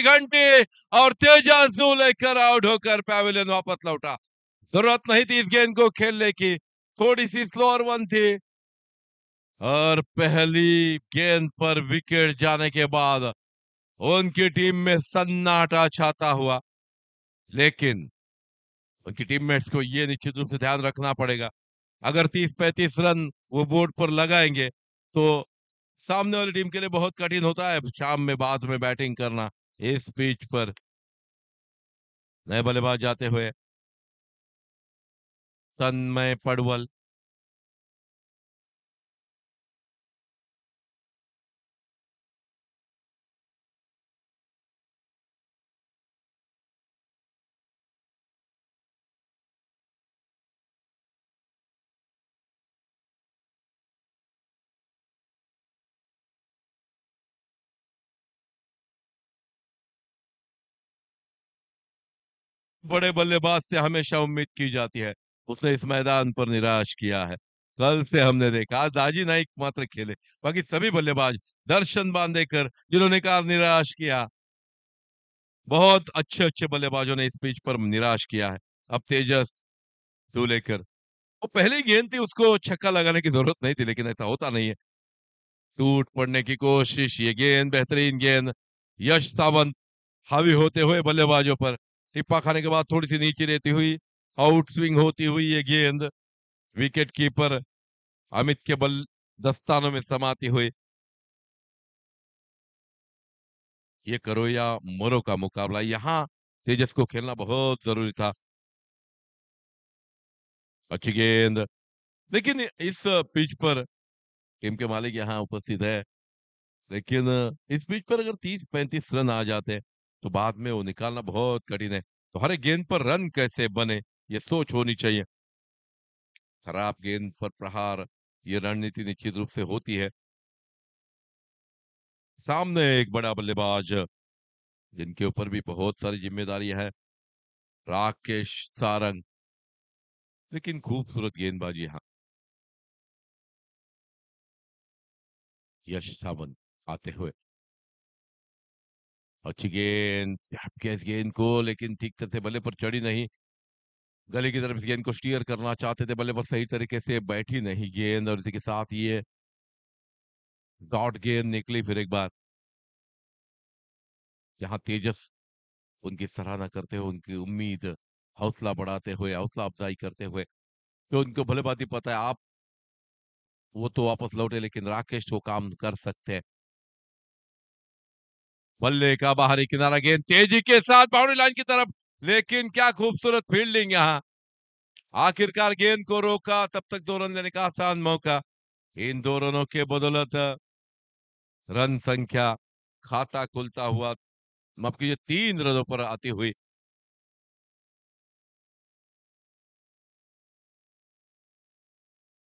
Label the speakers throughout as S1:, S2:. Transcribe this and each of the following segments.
S1: की घंटी और तेजस लेकर आउट होकर पैवेलियन वापस लौटा। जरूरत नहीं थी इस गेंद को खेलने की, थोड़ी सी स्लोअर वन थी और पहली गेंद पर विकेट जाने के बाद उनकी टीम में सन्नाटा छाता हुआ। लेकिन उनकी टीममेट्स को ये निश्चित रूप से ध्यान रखना पड़ेगा, अगर 30-35 रन वो बोर्ड पर लगाएंगे तो सामने वाली टीम के लिए बहुत कठिन होता है शाम में बाद में बैटिंग करना। इस पिच पर नए बल्लेबाज जाते हुए तन्मय पडवल, बड़े बल्लेबाज से हमेशा उम्मीद की जाती है, उसने इस मैदान पर निराश किया है। कल से हमने देखा, आज दाजी नाइक मात्र खेले, बाकी सभी बल्लेबाज दर्शन बांधेकर जिन्होंने कहा निराश किया। बहुत अच्छे अच्छे बल्लेबाजों ने इस पिच पर निराश किया है। अब तेजस लेकर, वो पहली गेंद थी, उसको छक्का लगाने की जरूरत नहीं थी, लेकिन ऐसा होता नहीं है। टूट पड़ने की कोशिश, ये गेंद बेहतरीन गेंद, यश सावंत हावी होते हुए बल्लेबाजों पर, टिप्पा खाने के बाद थोड़ी सी नीचे रहती हुई आउट स्विंग होती हुई ये गेंद विकेट कीपर अमित के बल दस्तानों में समाती हुई। ये करो या मरो का मुकाबला, यहाँ तेजस को खेलना बहुत जरूरी था। अच्छी गेंद, लेकिन इस पिच पर टीम के मालिक यहाँ उपस्थित है, लेकिन इस पिच पर अगर 30-35 रन आ जाते हैं तो बाद में वो निकालना बहुत कठिन है। तो हर एक गेंद पर रन कैसे बने, ये सोच होनी चाहिए। खराब गेंद पर प्रहार, ये रणनीति निश्चित रूप से होती है। सामने एक बड़ा बल्लेबाज जिनके ऊपर भी बहुत सारी जिम्मेदारी है, राकेश सारंग, लेकिन खूबसूरत गेंदबाजी यहाँ। यश सावंत आते हुए, अच्छी गेंद, झपके इस गेंद को, लेकिन ठीक तरह से बल्ले पर चढ़ी नहीं। गले की तरफ इस गेंद को स्टीयर करना चाहते थे, बल्ले पर सही तरीके से बैठी नहीं गेंद, और इसी के साथ ये डॉट गेंद निकली फिर एक बार। यहाँ तेजस उनकी सराहना करते हुए, उनकी उम्मीद, हौसला बढ़ाते हुए, हौसला अफजाई करते हुए, तो उनको भले बात ही पता है आप वो तो वापस लौटे, लेकिन राकेश वो काम कर सकते हैं। बल्ले का बाहरी किनारा, गेंद तेजी के साथ बाउंड्री लाइन की तरफ, लेकिन क्या खूबसूरत फील्डिंग यहाँ। आखिरकार गेंद को रोका, तब तक 2 रन लेने का आसान मौका। इन 2 रनों के बदौलत रन संख्या, खाता खुलता हुआ, माफ कीजिए 3 रनों पर आती हुई।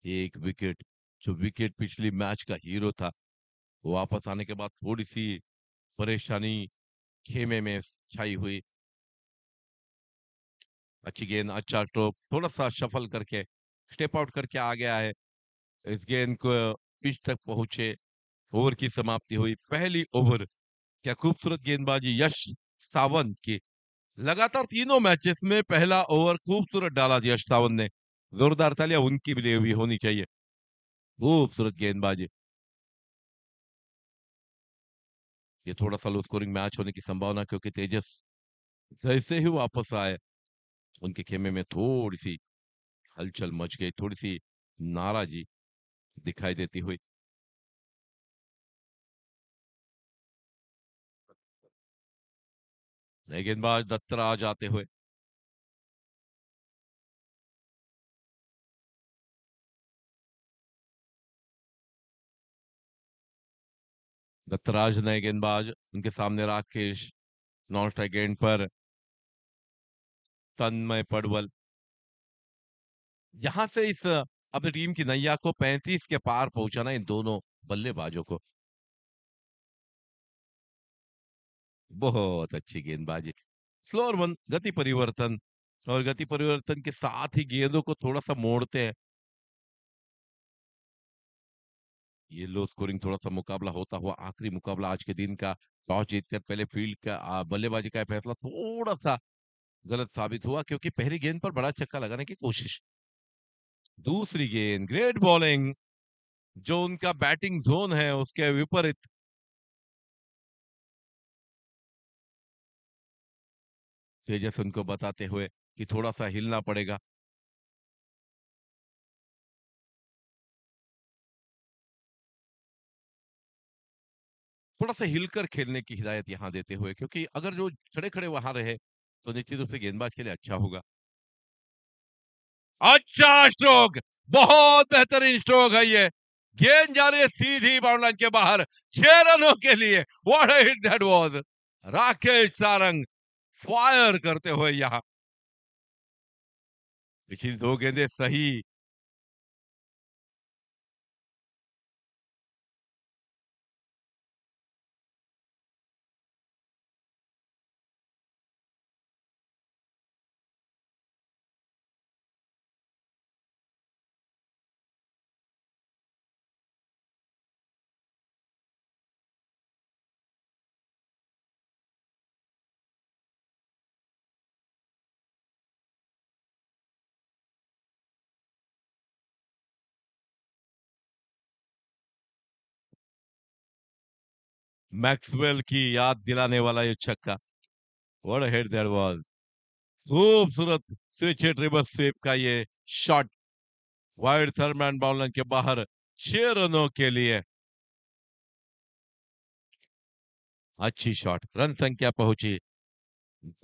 S1: एक विकेट, जो विकेट पिछली मैच का हीरो था, वो वापस आने के बाद थोड़ी सी परेशानी खेमे में छाई हुई। अच्छी गेंद, अच्छा स्ट्रोक, थोड़ा सा शफल करके स्टेप आउट करके आ गया है। इस गेंद को पिच तक पहुंचे, ओवर की समाप्ति हुई, पहली ओवर। क्या खूबसूरत गेंदबाजी यश सावंत की, लगातार तीनों मैचेस में पहला ओवर खूबसूरत डाला यश सावंत ने। जोरदार तालियां उनकी भी हुई होनी चाहिए, खूबसूरत गेंदबाजी। ये थोड़ा सा लो स्कोरिंग मैच होने की संभावना, क्योंकि तेजस जैसे ही वापस आए उनके खेमे में थोड़ी सी हलचल मच गई, थोड़ी सी नाराजगी दिखाई देती हुई। नए गेंदबाज दत्तराज आते हुए, दत्तराज नए गेंदबाज, उनके सामने राकेश, नॉन स्ट्राइक एंड पर तन्मय पडवल। यहां से इस अपनी टीम की नैया को 35 के पार पहुंचाना इन दोनों बल्लेबाजों को, बहुत अच्छी गेंदबाजी। स्लोअर वन, गति परिवर्तन, और गति परिवर्तन के साथ ही गेंदों को थोड़ा सा मोड़ते हैं। ये लो स्कोरिंग थोड़ा सा मुकाबला होता हुआ आखिरी मुकाबला आज के दिन का, टॉस जीतकर पहले फील्ड का बल्लेबाजी का फैसला थोड़ा सा गलत साबित हुआ, क्योंकि पहली गेंद पर बड़ा छक्का लगाने की कोशिश। दूसरी गेंद ग्रेट बॉलिंग, जो उनका बैटिंग जोन है उसके विपरीत। तेजस उनको बताते हुए कि थोड़ा सा हिलना पड़ेगा। थोड़ा सा हिलकर खेलने की हिदायत यहाँ देते हुए, क्योंकि अगर जो खड़े खड़े वहां रहे तो निश्चित रूप से गेंदबाज के लिए अच्छा होगा। अच्छा स्ट्रोक, बहुत बेहतरीन स्ट्रोक है ये। गेंद जा रही है सीधी बाउंड्री के बाहर, 6 रनों के लिए। What a hit that was. Rakesh Sarang fire करते हुए यहाँ। पिछली 2 गेंदें सही। मैक्सवेल की याद दिलाने वाला ये छक्का। What a hit that was. खूबसूरत स्विच हिट रिवर्स स्वीप का ये शॉट, वाइड थर्मैन बाउंड्री के बाहर, 6 रनों के लिए। अच्छी शॉट, रन संख्या पहुंची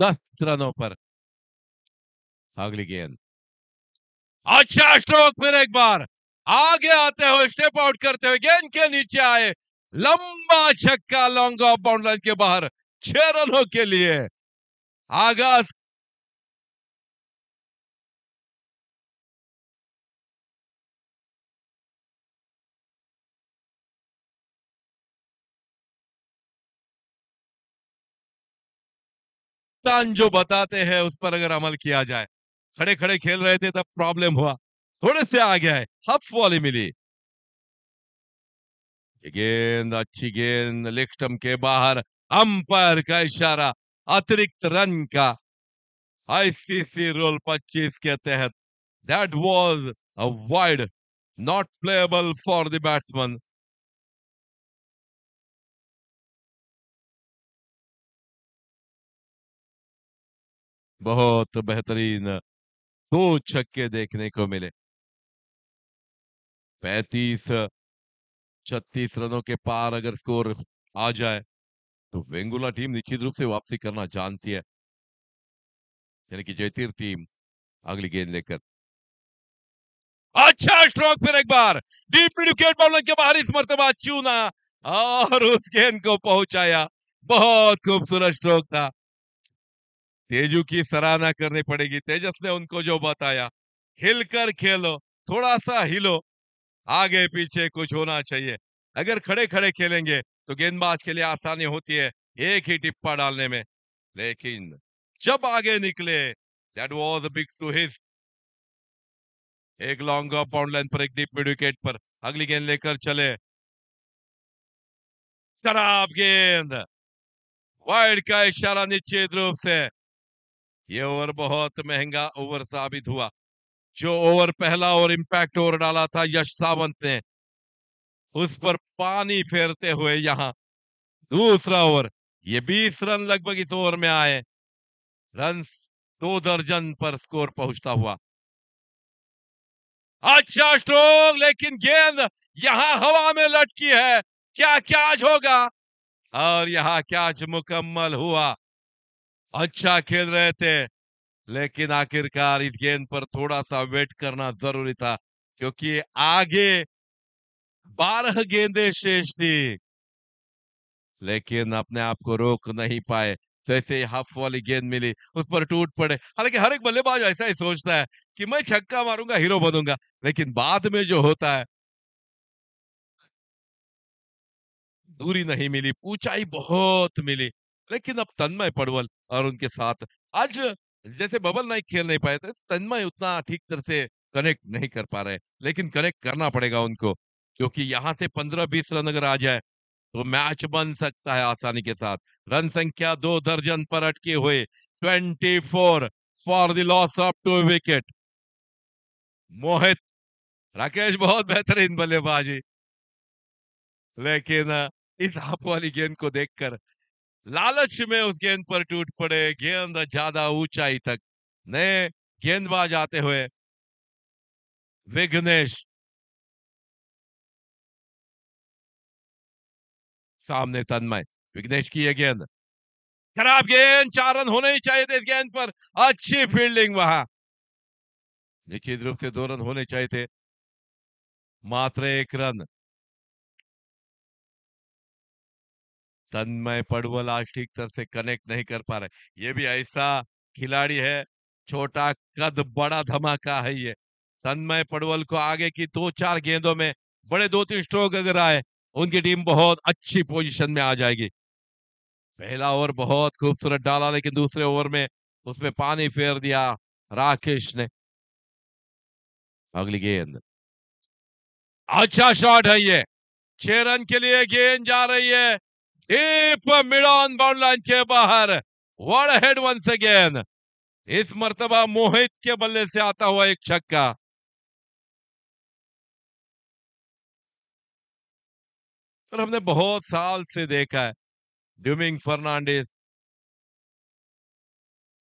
S1: 10 रनों पर। अगली गेंद, अच्छा स्ट्रोक, फिर एक बार आगे आते हुए स्टेप आउट करते हुए गेंद के नीचे आए, लंबा छक्का लॉन्ग ऑफ बाउंड्री के बाहर, 6 रनों के लिए। आगाज कप्तान जो बताते हैं उस पर अगर अमल किया जाए। खड़े खड़े खेल रहे थे तब प्रॉब्लम हुआ, थोड़े से आ गया है, हफ वॉली मिली। ये गेंद अच्छी गेंद, लेग स्टंप के बाहर, अंपायर का इशारा, अतिरिक्त रन का। आईसीसी रूल 25 के तहत that was a wide, not playable for the batsman. बहुत बेहतरीन 2 छक्के देखने को मिले। 35-36 रनों के पार अगर स्कोर आ जाए तो वेंगुला टीम निश्चित रूप से वापसी करना जानती है। यानी कि जयतीर टीम अगली गेंद लेकर, अच्छा स्ट्रोक, फिर एक बार डीप विकेट बॉलर के बाहर इस मर्तबा चूना और उस गेंद को पहुंचाया। बहुत खूबसूरत स्ट्रोक था। तेजू की सराहना करनी पड़ेगी, तेजस ने उनको जो बताया, हिलकर खेलो, थोड़ा सा हिलो, आगे पीछे कुछ होना चाहिए। अगर खड़े खड़े खेलेंगे तो गेंदबाज के लिए आसानी होती है एक ही टिप्पा डालने में, लेकिन जब आगे निकले, that was big to hit. एक लॉन्ग ऑफ बाउंड लाइन पर, एक डीप मिड विकेट पर, अगली गेंद लेकर चले। खराब गेंद, वाइड का इशारा निश्चित रूप से। ये ओवर बहुत महंगा ओवर साबित हुआ। जो ओवर पहला ओवर इंपैक्ट ओवर डाला था यश सावंत ने, उस पर पानी फेरते हुए यहाँ दूसरा ओवर, ये 20 रन लगभग इस ओवर में आए। रन 2 दर्जन पर स्कोर पहुंचता हुआ। अच्छा स्ट्रोक, लेकिन गेंद यहां हवा में लटकी है। क्या कैच होगा? और यहाँ कैच मुकम्मल हुआ। अच्छा खेल रहे थे, लेकिन आखिरकार इस गेंद पर थोड़ा सा वेट करना जरूरी था, क्योंकि आगे 12 गेंदें शेष थी, लेकिन अपने आप को रोक नहीं पाए। जैसे ही हाफ वाली गेंद मिली उस पर टूट पड़े। हालांकि हर एक बल्लेबाज ऐसा ही सोचता है कि मैं छक्का मारूंगा, हीरो बनूंगा, लेकिन बाद में जो होता है, दूरी नहीं मिली, ऊंचाई बहुत मिली। लेकिन अब तन्मय पड़वल और उनके साथ आज, जैसे बबल नाइक खेल नहीं पाए थे, तन्मय उतना ठीक तरह से कनेक्ट नहीं कर पा रहे, लेकिन कनेक्ट करना पड़ेगा उनको। क्योंकि यहां से 15-20 रन अगर आ जाए तो मैच बन सकता है आसानी के साथ। रन संख्या 2 दर्जन पर अटके हुए 24 for the loss of 2 wicket. Mohit, Rakesh बहुत बेहतरीन बल्लेबाजी, लेकिन इस हाफ वाली गेंद को देखकर लालच में उस गेंद पर टूट पड़े। गेंद ज्यादा ऊंचाई तक, नए गेंदबाज आते हुए विघ्नेश, सामने तन्मय, विघ्नेश की ये गेंद, खराब गेंद, 4 रन होने ही चाहिए थे इस गेंद पर। अच्छी फील्डिंग वहां, निश्चित रूप से 2 रन होने चाहिए थे, मात्र 1 रन। तन्मय पड़वल आज ठीक तरह से कनेक्ट नहीं कर पा रहे। ये भी ऐसा खिलाड़ी है, छोटा कद बड़ा धमाका है ये। तन्मय पड़वल को आगे की 2-4 गेंदों में बड़े 2-3 स्ट्रोक अगर आए, उनकी टीम बहुत अच्छी पोजीशन में आ जाएगी। पहला ओवर बहुत खूबसूरत डाला, लेकिन दूसरे ओवर में उसमें पानी फेर दिया राकेश ने। अगली गेंद, अच्छा शॉट है ये, 6 रन के लिए गेंद जा रही है deep mid on bound line के बाहर। वर्ड हेड वंस अगेन, इस मर्तबा मोहित के बल्ले से आता हुआ एक छक्का। और हमने बहुत साल से देखा है ड्यूमिंग फर्नांडिस,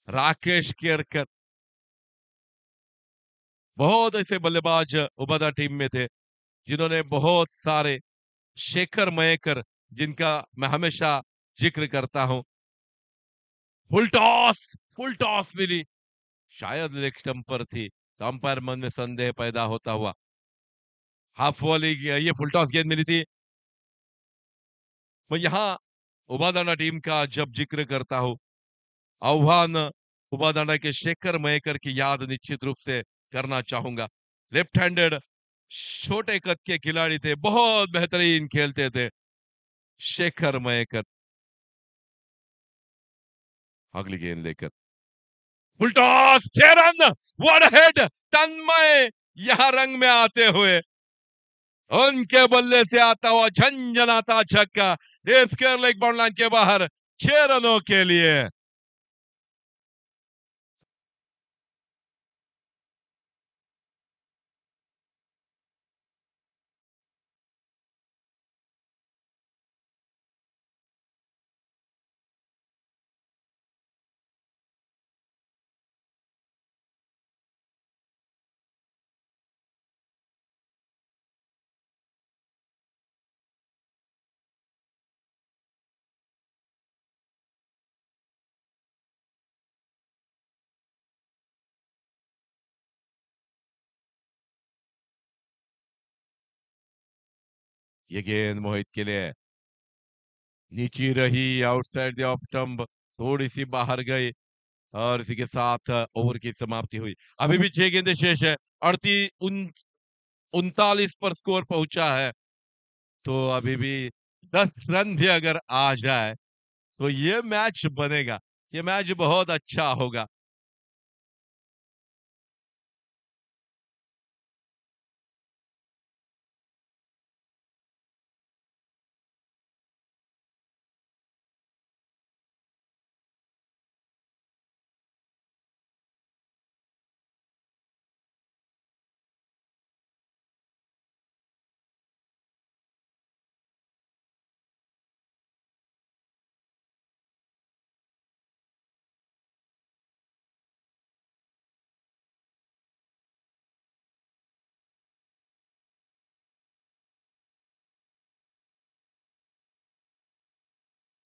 S1: राकेश केरकर, बहुत ऐसे बल्लेबाज उबदा टीम में थे जिन्होंने बहुत सारे, शेखर मयेकर जिनका मैं हमेशा जिक्र करता हूं, फुल टॉस, फुल टॉस मिली, शायद लेग स्टंप पर थी, तो अंपायर मन में संदेह पैदा होता हुआ हाफ वॉली, ये फुल टॉस गेंद मिली थी। मैं यहाँ उबादाना टीम का जब जिक्र करता हूं, आह्वान उबादाना के शेखर मयेकर की याद निश्चित रूप से करना चाहूंगा। लेफ्ट हैंडेड छोटे कद के खिलाड़ी थे, बहुत बेहतरीन खेलते थे शेखर मयेकर। अगली गेंद लेकर full toss, 6 run, one head, Tanmay यहां रंग में आते हुए, उनके बल्ले से आता हुआ झंझनाता छक्का, स्क्वायर लेग बाउंड लाइन के बाहर, 6 रनों के लिए। ये गेंद मोहित के लिए नीचे रही, आउटसाइड द ऑफ स्टंप, थोड़ी सी बाहर गई, और इसी के साथ ओवर की समाप्ति हुई। अभी भी 6 गेंदें शेष है, 39 पर स्कोर पहुंचा है, तो अभी भी 10 रन भी अगर आ जाए तो ये मैच बनेगा, ये मैच बहुत अच्छा होगा।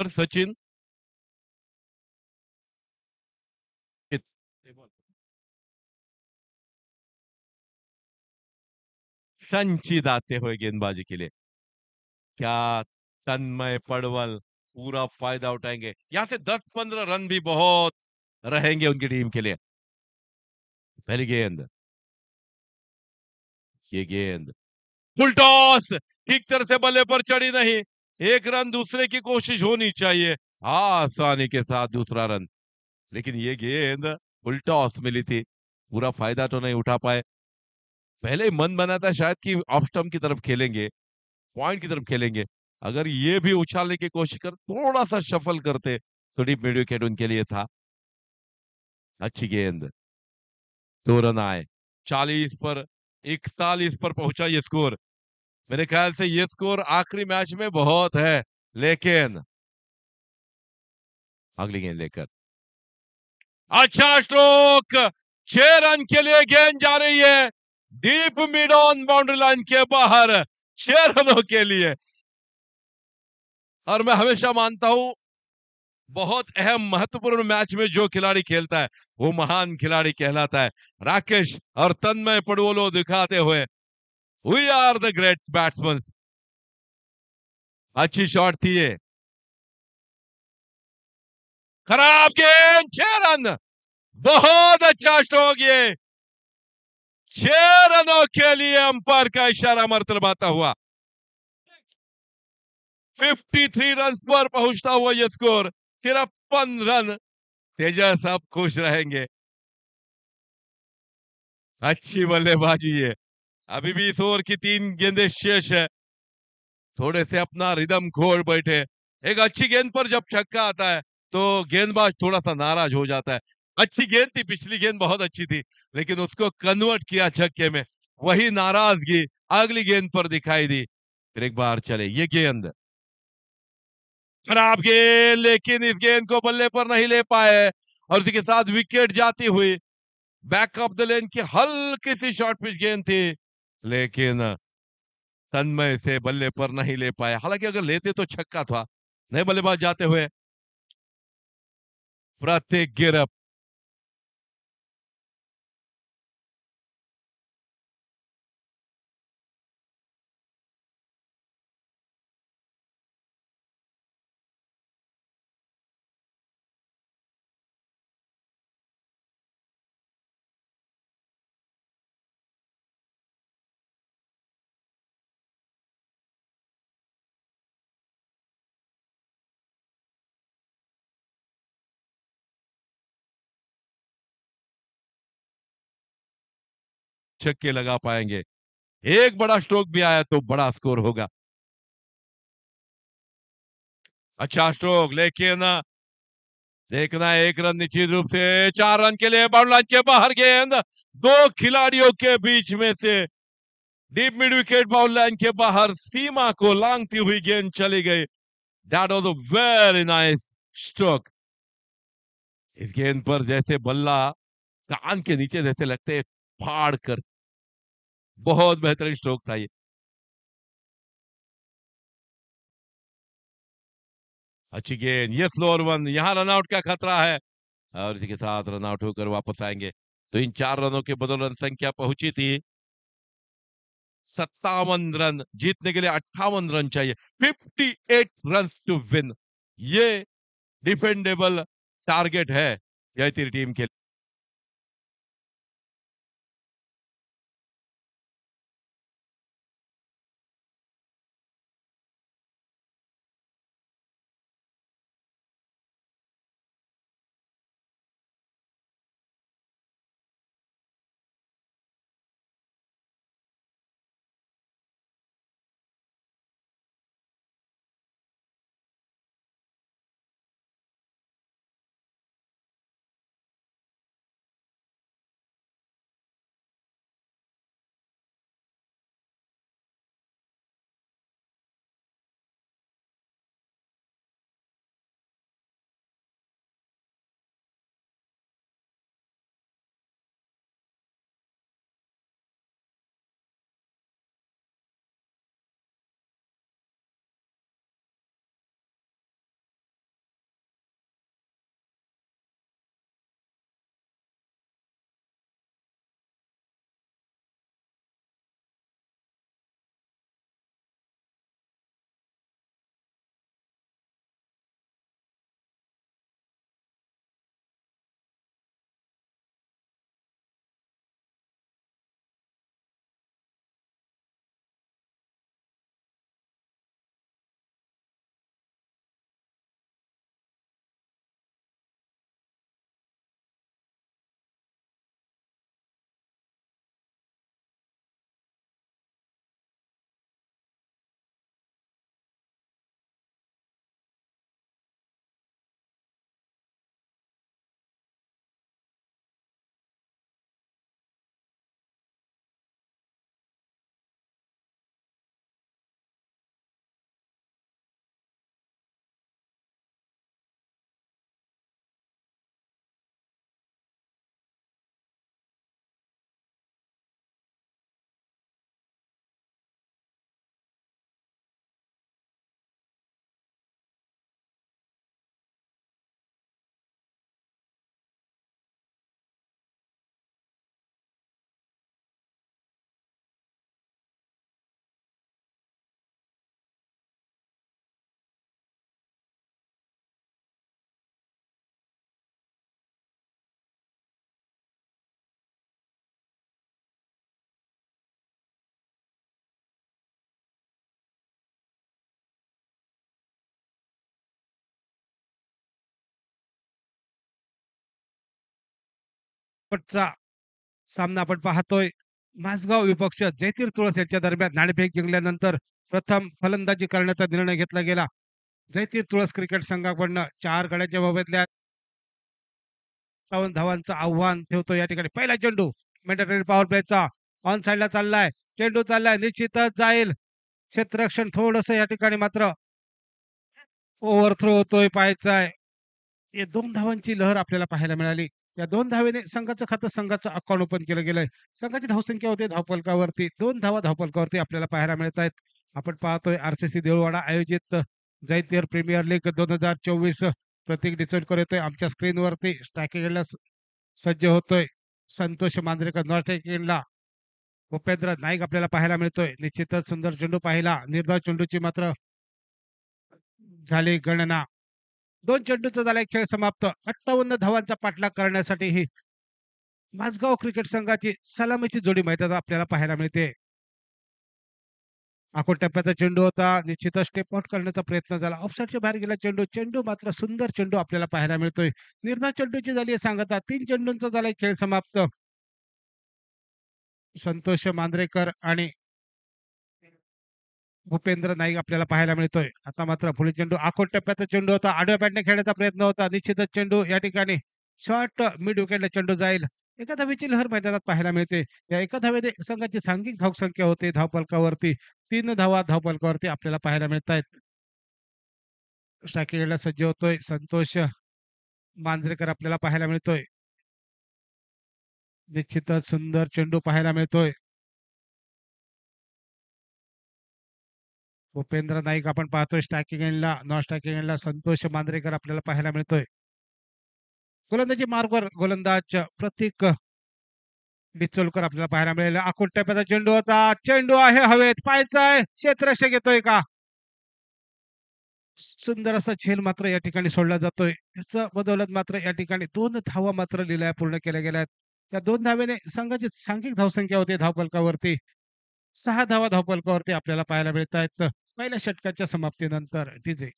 S1: और सचिन संचित आते हुए गेंदबाजी के लिए, क्या तन्मय पड़वल पूरा फायदा उठाएंगे? यहां से 10-15 रन भी बहुत रहेंगे उनकी टीम के लिए। पहली गेंद, ये गेंद फुल टॉस, ठीक तरह से बल्ले पर चढ़ी नहीं, 1 रन दूसरे की कोशिश होनी चाहिए, आसानी के साथ दूसरा रन, लेकिन ये गेंद फुल टॉस मिली थी, पूरा फायदा तो नहीं उठा पाए। पहले ही मन बना था शायद कि ऑफ स्टंप की तरफ खेलेंगे, पॉइंट की तरफ खेलेंगे। अगर ये भी उछालने की कोशिश कर, थोड़ा सा शफल करते तो डीप मिड विकेट उनके लिए था। अच्छी गेंद, 2 रन आए। 41 पर पहुंचा ये स्कोर। मेरे ख्याल से ये स्कोर आखिरी मैच में बहुत है, लेकिन अगली गेंद लेकर अच्छा स्ट्रोक, 6 रन के लिए गेंद जा रही है deep mid on boundary line के बाहर, 6 रनों के लिए। और मैं हमेशा मानता हूं, बहुत अहम महत्वपूर्ण मैच में जो खिलाड़ी खेलता है वो महान खिलाड़ी कहलाता है। राकेश और तन्मय पडवोलो दिखाते हुए, we are the great batsman. अच्छी शॉट थी ये, खराब गेंद, 6 रन। बहुत अच्छा स्ट्रोक ये, 6 रनों के लिए अंपायर का इशारा मरतबाता हुआ। 53 रन पर पहुंचता हुआ यह स्कोर, 53 रन। तेजस अब खुश रहेंगे। अच्छी बल्लेबाजी है। अभी भी इस ओवर की 3 गेंदें शेष है। थोड़े से अपना रिदम खो बैठे। एक अच्छी गेंद पर जब छक्का आता है तो गेंदबाज थोड़ा सा नाराज हो जाता है। अच्छी गेंद थी, पिछली गेंद बहुत अच्छी थी, लेकिन उसको कन्वर्ट किया छक्के में, वही नाराजगी अगली गेंद पर दिखाई दी। फिर एक बार चले, ये गेंद खराब गेंद, लेकिन इस गेंद को बल्ले पर नहीं ले पाए और उसी के साथ विकेट जाती हुई। बैक ऑफ द लेन की हल्की सी शॉर्ट पिच गेंद थी, लेकिन तन्मय से बल्ले पर नहीं ले पाए। हालांकि अगर लेते तो छक्का था। नए बल्लेबाज जाते हुए, प्रत्येक गिरफ्त। छक्के लगा पाएंगे, एक बड़ा स्ट्रोक भी आया तो बड़ा स्कोर होगा। अच्छा स्ट्रोक, लेकिन देखना 1 रन निश्चित रूप से। 4 रन के लिए बाउंड्री लाइन के बाहर गेंद, दो खिलाड़ियों के बीच में से deep mid wicket boundary line के बाहर सीमा को लांघती हुई गेंद चली गई। That was a very nice stroke. इस गेंद पर जैसे बल्ला कान के नीचे जैसे लगते फाड़ कर, बहुत बेहतरीन स्ट्रोक था ये। अच्छी गेंद, ये स्लोअर वन, यहां रनआउट का खतरा है और इसी के साथ रनआउट होकर वापस आएंगे। तो इन 4 रनों के बदल रन संख्या पहुंची थी 57 रन। जीतने के लिए 58 रन चाहिए, 58 रन टू विन। ये डिफेंडेबल टारगेट है जयतीर टीम के लिए।
S2: शेवटचा सामना आपण पाहतोय. माझगाव विपक्ष जयतीर तुळस यांच्या दरम्यान नाणेफेक जिंकल्यानंतर प्रथम फलंदाजी करण्याचा निर्णय घेतला गेला. जयतीर तुळस क्रिकेट संघाकडनं 4 गड्यांच्या मोबदल्यात 57 धावांचं आव्हान ठेवतो या ठिकाणी. पहिला चेंडू मॅन्डेटरी पॉवर प्लेचा ऑन साइडला चाललाय. चेंडू चाललाय निश्चितच जाईल. क्षेत्ररक्षण थोडंसं या ठिकाणी मात्र ओव्हरथ्रो होतोय पाहायचा आहे. हे 2 धावांची लहर आपल्याला पाहायला मिळाली. या 2 धावेने संघाचं खातं संघाचं अकाउंट ओपन केलं गेलंय. संघाची धावसंख्या होते धावफलकावरती 2 धावा धावफलकावरती आपल्याला पाहायला मिळत आहेत. आपण पाहतोय आर-सी-सी देऊळवाडा आयोजित जयतीर प्रीमियर लीग 2024 प्रतीक डिचोडकर येतोय आमच्या स्क्रीनवरती. स्ट्रायकिंगला सज्ज होतोय. संतोष मांजरेकर नॉर्थ एंडला भूपेंद्र नाईक आपल्याला पाहायला मिळतोय. निश्चितच सुंदर चेंडू पाहिला. निर्धाव चेंडूची मात्र झाली गणना. 2 चेंडूचा झालाय खेळ समाप्त. 58 धावांचा पाठलाग करण्यासाठी ही माझगाव क्रिकेट संघाची सलामीची जोडी मैदानात आपल्याला पाहायला मिळते. आखूड टप्प्याचा चेंडू होता. निश्चितच स्टेप आउट करण्याचा प्रयत्न झाला. ऑफसाईडच्या बाहेर गेला चेंडू. चेंडू मात्र सुंदर चेंडू आपल्याला पाहायला मिळतोय. निर्धाव चेंडूची झाली सांगता 3 चेंडूंचा झालाय खेळ समाप्त. संतोष मांजरेकर आणि भूपेंद्र नाईक आपल्याला पाहायला मिळतोय. आता मात्र पुढील चेंडू आखूड टप्प्याचा चेंडू होता. आडव्या बॅटने खेळण्याचा प्रयत्न होता. निश्चितच चेंडू या ठिकाणी शॉर्ट मिड विकेटला चेंडू जाईल. एका धावेची लहर मैदानात पाहायला मिळते. या एका धावेने संघाची सांघिक धावसंख्या होते धावफलकावरती 3 धावा धावफलकावरती आपल्याला पाहायला मिळत आहेत. स्ट्रायकिंगला सज्ज होतोय संतोष मांजरेकर आपल्याला पाहायला मिळतोय. निश्चितच सुंदर चेंडू पाहायला मिळतोय. भूपेंद्र नाईक आपण पाहतोय स्ट्रायकिंग एंडला नॉन स्ट्रायकिंग एंडला संतोष मांजरेकर आपल्याला पाहायला मिळतोय. गोलंदाजी मार्गवर गोलंदाज प्रतीक डिचोलकर आपल्याला पाहायला मिळेल. आखूड टप्प्याचा चेंडू होता. चेंडू आहे हवेत पाहायचाय क्षेत्ररक्षक घेतोय का? सुंदर असा झेल मात्र या ठिकाणी सोडला जातोय. याचा बदौलत मात्र या ठिकाणी 2 धावा मात्र लिलाय पूर्ण केल्या गेल्यात. त्या 2 धावेने संघाची सांघिक धावसंख्या होती धावफलकावरती 6 धावा धावफलकावरती आपल्याला पाहायला मिळत आहेत. पहिल्या षटकाच्या समाप्तीनंतर डीजे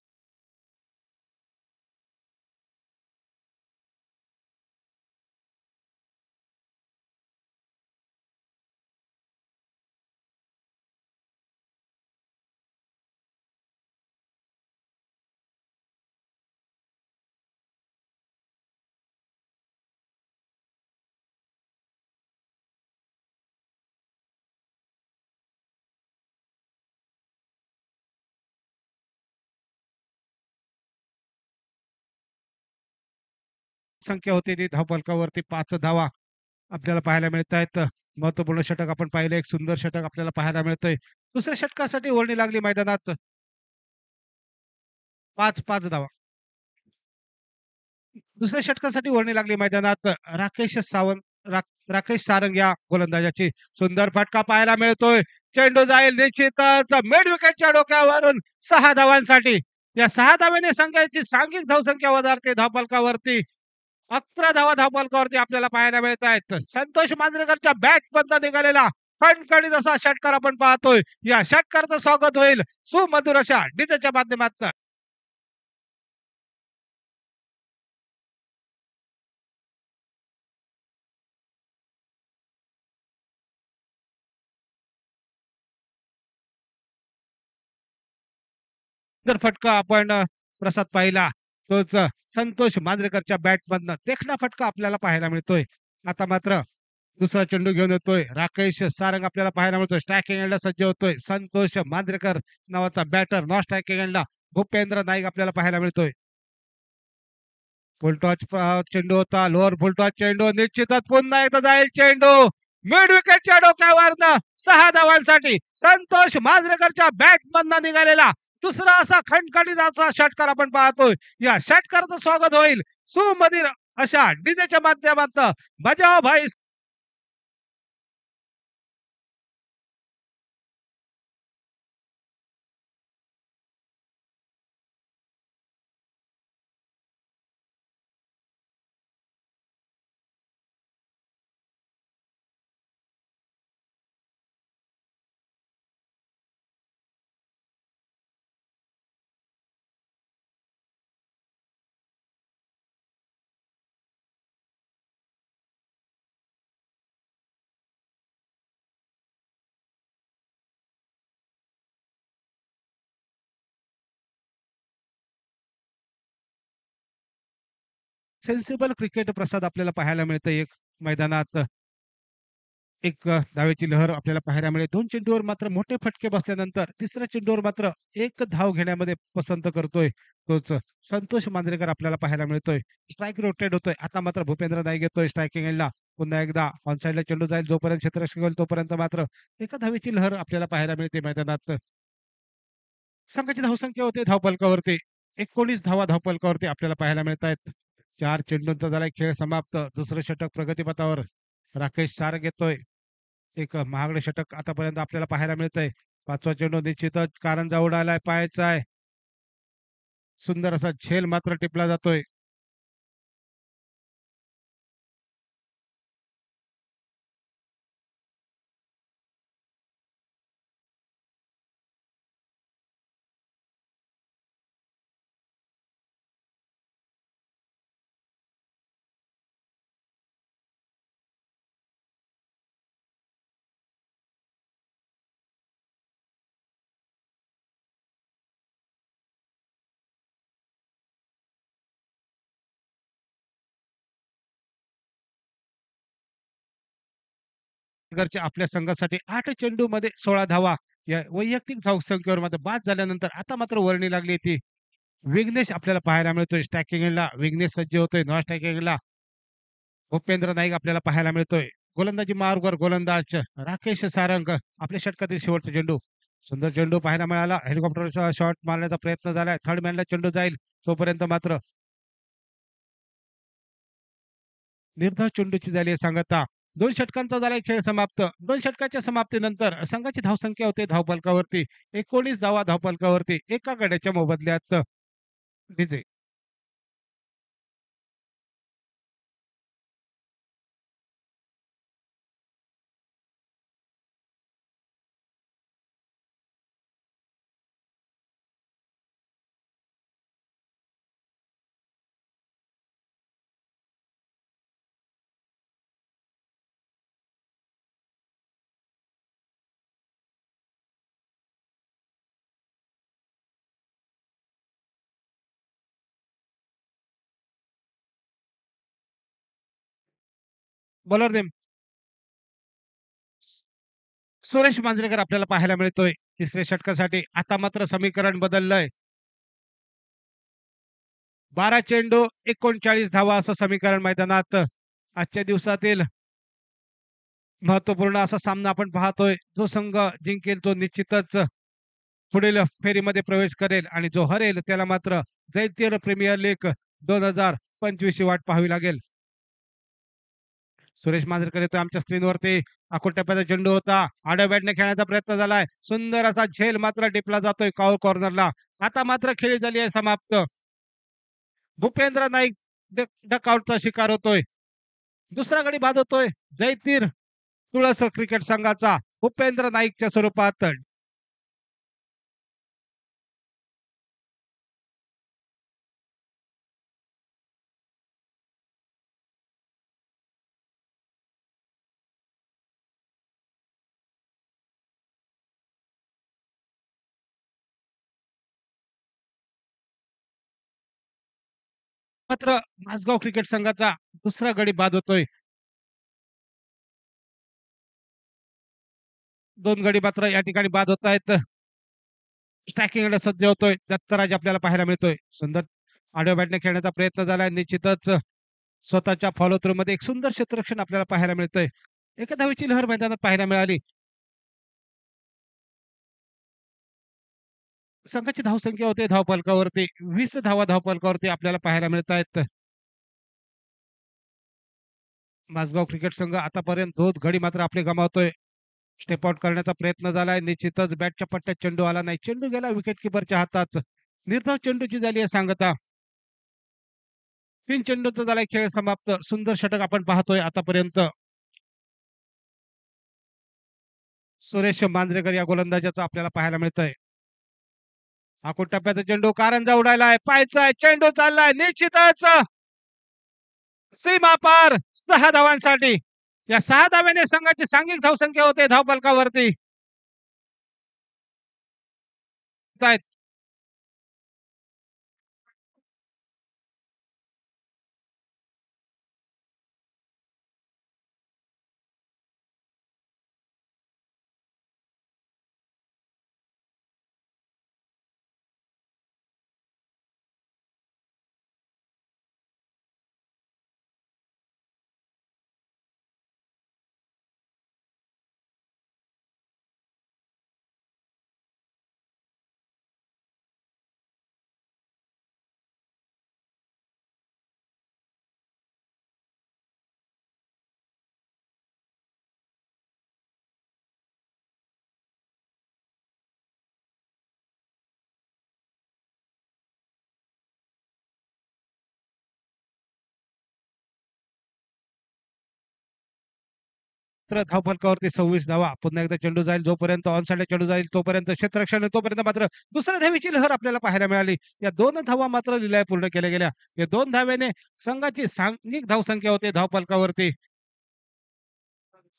S2: संख्या होती ती धावफलकावरती 5 धावा आपल्याला पाहायला मिळत आहेत. महत्वपूर्ण षटक आपण पाहिलं एक सुंदर षटक आपल्याला पाहायला मिळतंय. दुसऱ्या षटकासाठी वर्णी लागली मैदानात 5-5 धावा. दुसऱ्या षटकासाठी वर्णी लागली मैदानात राकेश सावंत राकेश सारंग या गोलंदाजाची सुंदर फटका पाहायला मिळतोय. चेंडू जाईल निश्चितच मिड विकेटच्या डोक्यावरून 6 धावांसाठी. या 6 धाव्याने संघाची सांघिक धावसंख्या वधारते धावफलकावरती 11 धावा धावफलकावरती आपल्याला पाहायला मिळत आहेत. संतोष मांजरेकरच्या बॅट मधनं निघालेला खणखणीत असा षटकार आपण पाहतोय. या षटकाराचं स्वागत होईल सुमधुर अशा डीजेच्या माध्यमातून. जर फटका आपण प्रसाद पाहिला तोच संतोष मांजरेकरच्या बॅट मधनं देखणा फटका आपल्याला पाहायला मिळतोय. आता मात्र दुसरा चेंडू घेऊन येतोय राकेश सारंग आपल्याला पाहायला मिळतोय. स्ट्रायकिंग एंडला सज्ज होतोय संतोष मांजरेकर नावाचा बॅटर नॉन स्ट्रायकिंग एंडला भूपेंद्र नाईक आपल्याला पाहायला मिळतोय. फुलटॉच चेंडू होता लोअर फुलटॉच चेंडू निश्चितच पुन्हा एकदा जाईल चेंडू मिड विकेटच्या डोक्यावरनं 6 धावांसाठी संतोष मांजरेकरच्या बॅट मधनं निघालेला दुसरा असा खणखणीत असा षटकार आपण पाहतोय. या षटकाराचं स्वागत होईल सुमधीर अशा डीजेच्या माध्यमातून बजाव भाई सेन्सिबल क्रिकेट प्रसाद आपल्याला पाहायला मिळतं एक मैदानात. एक धावेची लहर आपल्याला पाहायला मिळेल. 2 चेंडूवर मात्र मोठे फटके बसल्यानंतर तिसऱ्या चेंडूवर मात्र एक धाव घेण्यामध्ये पसंत करतोय तोच संतोष मांजरेकर आपल्याला पाहायला मिळतोय. स्ट्राईक रोटेट होतोय. आता मात्र भूपेंद्र नाईक येतोय स्ट्रायकिंग एंडला. पुन्हा एकदा ऑन साइडला चेंडू जाईल जोपर्यंत क्षेत्ररक्षक होईल तोपर्यंत मात्र एका धावेची लहर आपल्याला पाहायला मिळते मैदानात. संघाची धावसंख्या होते धावफलकावरती 19 धावा धावफलकावरती आपल्याला पाहायला मिळत आहेत. 4 चेंडूंचा झालाय खेळ समाप्त. दुसरं षटक प्रगतीपथावर राकेश सारंग येतोय. एक महागडे षटक आतापर्यंत आपल्याला पाहायला मिळतंय. 5वा चेंडू निश्चितच कारंजा उडालाय, पाहायचा आहे. सुंदर असा झेल मात्र टिपला जातोय. घरच्या आपल्या संघासाठी 8 चेंडूमध्ये 16 धावा या वैयक्तिक धावसंख्येवर मात्र बाद झाल्यानंतर आता मात्र वर्णी लागली ती विघ्नेश आपल्याला पाहायला मिळतोय स्ट्रायकिंगला. विघ्नेश सज्ज होतोय नॉन स्ट्रायकिंगला. भूपेंद्र नाईक आपल्याला पाहायला मिळतोय. गोलंदाजी मार्गवर गोलंदाज राकेश सारंग आपल्या षटकातील शेवटचा चेंडू. सुंदर चेंडू पाहायला मिळाला. हेलिकॉप्टरचा शॉट मारण्याचा प्रयत्न झालाय. थर्ड मॅनला चेंडू जाईल तोपर्यंत मात्र निर्धाव चेंडूची झाली आहे सांगता. 2 षटकांचा झालाय खेळ समाप्त. 2 षटकाच्या समाप्तीनंतर संघाची धावसंख्या होते धावफलकावरती 19 धावा धावफलकावरती एका गड्याच्या मोबदल्यात विजय. बॉलर नेम सुरेश मांजरेकर आपल्याला पाहायला मिळतोय तिसऱ्या षटकासाठी. आता मात्र समीकरण बदललंय. 12 चेंडू 39 धावा असं समीकरण मैदानात आजच्या दिवसातील महत्वपूर्ण असा सामना आपण पाहतोय. जो संघ जिंकेल तो निश्चितच पुढील फेरीमध्ये प्रवेश करेल आणि जो हरेल त्याला मात्र दैत्य प्रीमियर लीग 2025 ची वाट पाहावी लागेल. सुरेश मांजरेकर येतोय आमच्या स्क्रीनवरती. आखूड टप्प्याचा चेंडू होता. आडव्या बॅटने खेळण्याचा प्रयत्न झालाय. सुंदर असा झेल मात्र टिपला जातोय कॉर्नरला. आता मात्र खेळी झाली आहे समाप्त. भूपेंद्र नाईक डकआउटचा शिकार होतोय. दुसरा गडी बाद होतोय. जयतीर तुळस क्रिकेट संघाचा भूपेंद्र नाईकच्या स्वरूपात. मात्र माझगाव क्रिकेट संघाचा दुसरा गडी बाद होतोय. 2 गडी मात्र या ठिकाणी बाद होत आहेत. स्ट्रायकिंगला सज्ज होतोय दत्तराज आपल्याला पाहायला मिळतोय. सुंदर आडव्या बॅटने खेळण्याचा प्रयत्न झालाय. निश्चितच स्वतःच्या फॉलो थ्रू मध्ये एक सुंदर क्षेत्ररक्षण आपल्याला पाहायला मिळतंय. एका धावेची लहर मैदानात पाहायला मिळाली. संघाची धावसंख्या होते धावफलकावरती 20 धावा धावफलकावरती आपल्याला पाहायला मिळत आहेत. माझगाव क्रिकेट संघ आतापर्यंत 2 गडी मात्र आपले गमावतोय. स्टेप आउट करण्याचा प्रयत्न झालाय. निश्चितच बॅटच्या पट्ट्यात चेंडू आला नाही. चेंडू गेला विकेट किपरच्या हातात. निर्धाव चेंडूची झाली आहे सांगता. 3 चेंडूचा झालाय खेळ समाप्त. सुंदर षटक आपण पाहतोय आतापर्यंत. सुरेश मांजरेकर या गोलंदाजाचा आपल्याला पाहायला मिळतंय. आखूड टप्प्याचा चेंडू कारंजा उडायलाय. पाहायचाय चेंडू चाललाय. निश्चितच सीमा पार 6 धावांसाठी. या 6 धाव्याने संघाची सांघिक धावसंख्या होते धावफलकावरती. मात्र धावफलकावरती 26 धावा. पुन्हा एकदा चेंडू जाईल जोपर्यंत ऑन साइडला चेंडू जाईल तोपर्यंत क्षेत्ररक्षण आहे, तोपर्यंत मात्र दुसऱ्या धावेची लहर आपल्याला पाहायला मिळाली. या 2 धावा मात्र लिलाव पूर्ण केल्या गेल्या. या 2 धावेने संघाची सांघिक धावसंख्या होते धावफलकावरती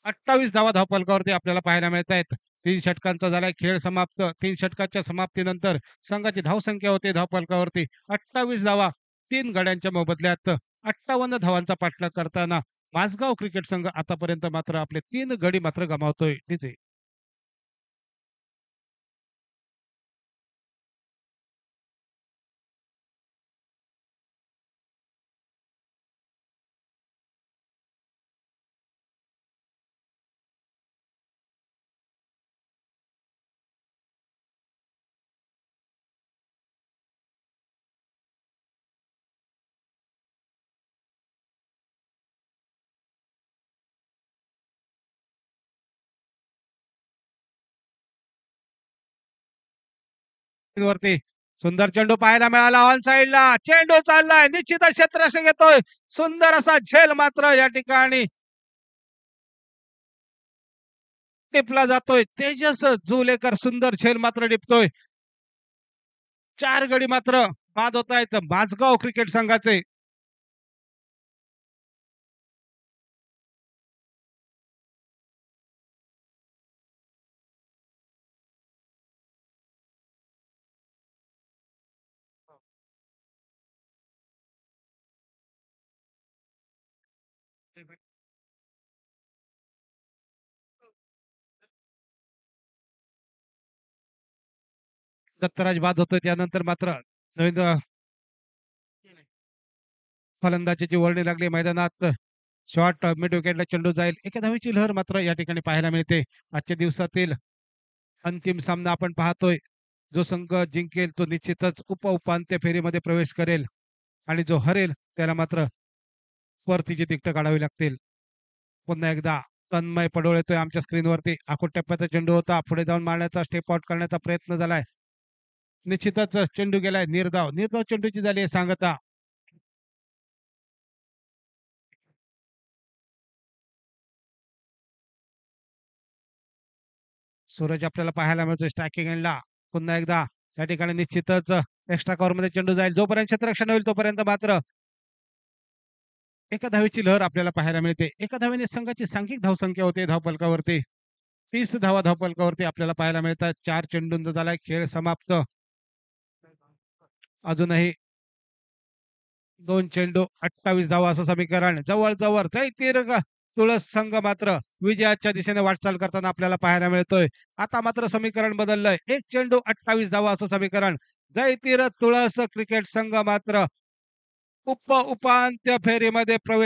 S2: 28 धावा धावफलकावरती आपल्याला पाहायला मिळत आहेत. 3 षटकांचा झालाय खेळ समाप्त. 3 षटकाच्या समाप्तीनंतर संघाची धावसंख्या होते धावफलकावरती 28 धावा. 3 गड्यांच्या मोबदल्यात 58 धावांचा पाठलाग करताना माझगाव क्रिकेट संघ आतापर्यंत मात्र आपले 3 गडी मात्र गमावतोय. डीजे वरती सुंदर चेंडू पाहायला मिळाला ऑन साइडला. चेंडू चाललाय निश्चितच क्षेत्ररक्षण घेतोय. सुंदर असा झेल मात्र या ठिकाणी टिपला जातोय. तेजस जुलेकर सुंदर झेल मात्र टिपतोय. 4 गडी मात्र बाद होत आहेत माझगाव क्रिकेट संघाचे. दत्तराज बाद होतोय त्यानंतर मात्र नवीन फलंदाजीची वर्णी लागली मैदानात. शॉट मिड विकेटला चेंडू जाईल. एका धावेची लहर मात्र या ठिकाणी पाहायला मिळते. आजच्या दिवसातील अंतिम सामना आपण पाहतोय. जो संघ जिंकेल तो निश्चितच उपांत्य फेरीमध्ये प्रवेश करेल आणि जो हरेल त्याला मात्र परतीची तिकट काढावी लागतील. पुन्हा एकदा तन्मय पडोळ येतोय आमच्या स्क्रीनवरती. आखूड टप्प्याचा चेंडू होता. पुढे जाऊन मारण्याचा स्टेप आउट करण्याचा प्रयत्न झालाय. निश्चितच चेंडू गेलाय निर्धाव. निर्धाव चेंडूची झाली आहे सांगता. सूरज आपल्याला पाहायला मिळतोय स्ट्रायकिंग एंडला. पुन्हा एकदा या ठिकाणी निश्चितच एक्स्ट्रा कव्हर मध्ये चेंडू जाईल. जोपर्यंत क्षेत्ररक्षण होईल तोपर्यंत मात्र एका धावेची लहर आपल्याला पाहायला मिळते. एका धावेने संघाची सांघिक धावसंख्या होते धावफलकावरती 30 धावा धावफलकावरती आपल्याला पाहायला मिळतात. 4 चेंडूंचा झालाय खेळ समाप्त. अजूनही 2 चेंडू 28 धावा असं समीकरण. जवळ जैतीर तुळस संघ मात्र विजयाच्या दिशेने वाटचाल करताना आपल्याला पाहायला मिळतोय. आता मात्र समीकरण बदललंय. 1 चेंडू 28 धावा असं समीकरण. जैतीर तुळस क्रिकेट संघ मात्र उपांत्य फेरीमध्ये प्रवेश